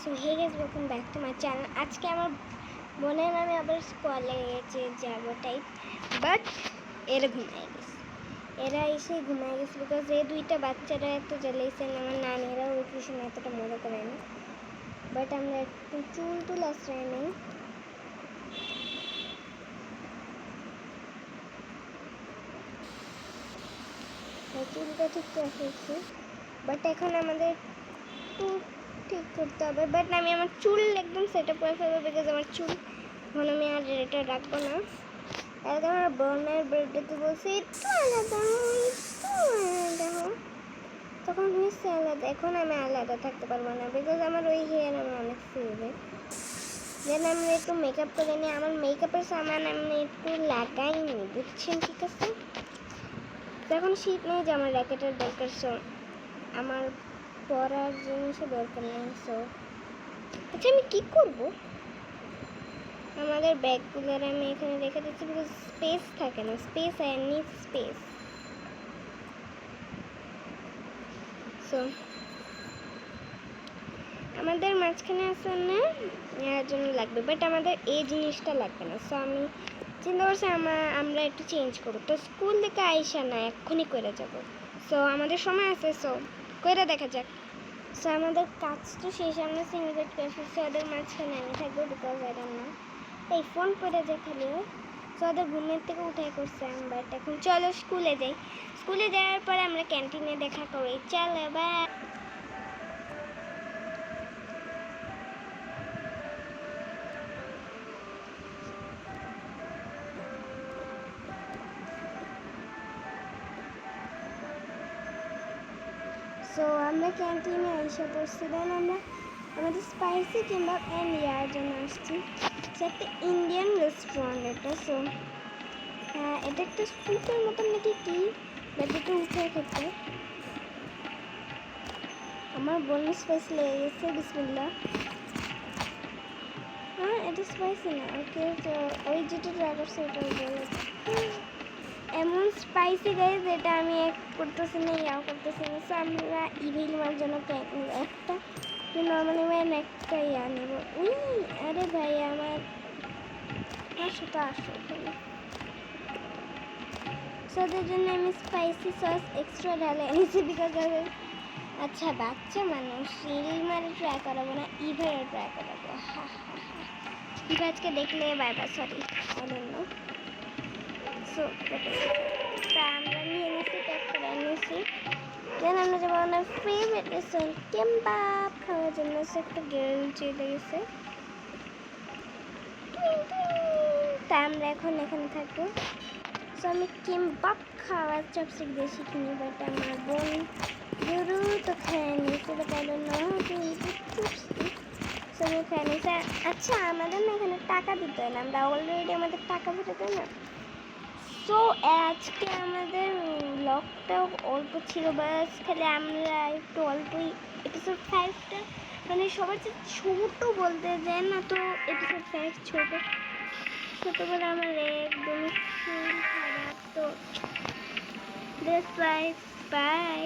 So hey guys, welcome back to my channel. আজকে আমার বোনের আমি আবার কলেজে যাব টাইপ, বাট এরা ঘুমায় গেছে। এরা এসে ঘুমায় গেছে বিকজ এই দুইটা বাচ্চারা এত জ্বালাইছেন। আমার নানিরাও উঠেছে না, এতটা মজা করে না। বাট আমরা একটু চুল টুল আশ্রয় নেই। চুলটা ঠিক করে ফেলছি, বাট এখন আমাদের একটু ঠিক করতে হবে। বাট আমি আমার চুল একদম সেট আপ করে ফেলবো বিকজ আমার চুল এখন আমি আর এটা রাখবো না। আলাদা আমার বোনের বার্থডেতে বলছি একটু আলাদা তখন হয়েছে আলাদা। এখন আমি আলাদা থাকতে পারবো না বিকজ আমার ওই হেয়ার আমার অনেক ফেভারিট। যেন আমি একটু মেকআপ করে নিই। আমার মেকআপের সামান আমি একটু লাগাইনি, বুঝছেন? ঠিক আছে, এখন শীত নেই যে আমার র্যাকেটের দরকার, সো আমার পরার জিনিসের দরকার নেই। সো আচ্ছা, আমি কী করবো? আমাদের ব্যাগগুলোর আমি এখানে রেখে দিচ্ছি বিকজ স্পেস থাকে না। Space I need space. So আমাদের মাঝখানে আসে না, এর জন্য লাগবে, বাট আমাদের এই জিনিসটা লাগবে না। সো আমি চিন্তা করছি আমরা একটু চেঞ্জ করবো। তো স্কুল থেকে আইসা না এক্ষুনি করে যাবো। সো আমাদের সময় আছে, সো করে দেখা যাক। সো আমাদের কাজটা শেষ, আমরা সিঙ্গেল বেড করে ফেলছি। ওদের মাঝখানে আমি থাকবো বিকজ আই ডোন্ট নো এই ফোন করে যে খালি সো ওদের ঘুমের থেকে উঠাই করছে। বাট এখন চলো স্কুলে যাই। স্কুলে যাওয়ার পরে আমরা ক্যান্টিনে দেখা করি। চলো বাই। সো আমরা ক্যান্টিনে এসে পড়ছি। দেন আমরা আমাদের স্পাইসি কিংবা নেওয়ার জন্য আসছি। সো একটা ইন্ডিয়ান রেস্টুরেন্ট এটা। সো হ্যাঁ, এটা একটা স্যুপের মতন নাকি কি, বাট এটা উঠে খেতে আমার বোন স্পাইসি লেগে গেছে। বিসমিল্লাহ। হ্যাঁ, এটা স্পাইসি না। ওকে, তো ওই যেটা ট্রাই করছে ওটা বলে এমন স্পাইসি গাইজ, এটা আমি এক করতেছি না, ইয়াও করতেছি না। সো আমরা ইভিল মার জন্য একটা নর্মালি ম্যান একটা ইয়া নেব। আরে ভাই আমার আসো তো আসো। ওদের জন্য আমি স্পাইসি সস এক্সট্রা ঢালে এনেছি বিকজ আচ্ছা বাচ্চা মানুষ রিল মারে ট্রাই করাবো না, ইভারে ট্রাই করাবো। ইভা আজকে দেখলে bye bye, sorry I don't know. So তা আমরা নিয়ে নিয়েছি, প্যাক করে এনেছি। দেন আমরা যাবো আমার ফেভারিট রেস্টুরেন্ট কিম্বাব খাওয়ার জন্য। সে একটা গার্ল চলে গেছে, তা আমরা এখন এখানে থাকবো। সো আমি কিম্বাব খাওয়ার চপস্টিক দিয়ে শিখিনি, বাট আমার বোন গুরু তো খেয়ে নিয়েছে, but I don't know how to it chopstick. So আমি খেয়ে নিয়েছি। আচ্ছা, আমাদের না এখানে টাকা দিতে হয় না, আমরা অলরেডি আমাদের টাকা ভরে দেয় না। সো আজকে আমাদের ব্লগটা অল্প ছিল, বাস খালি আমরা একটু অল্পই এপিসোড 5টা মানে সবার চেয়ে ছোটো বলতে যায় না, তো এপিসোড 5 ছোটো বলে আমার একদমই খারাপ। তো দ্যাটস ওয়াই, বাই।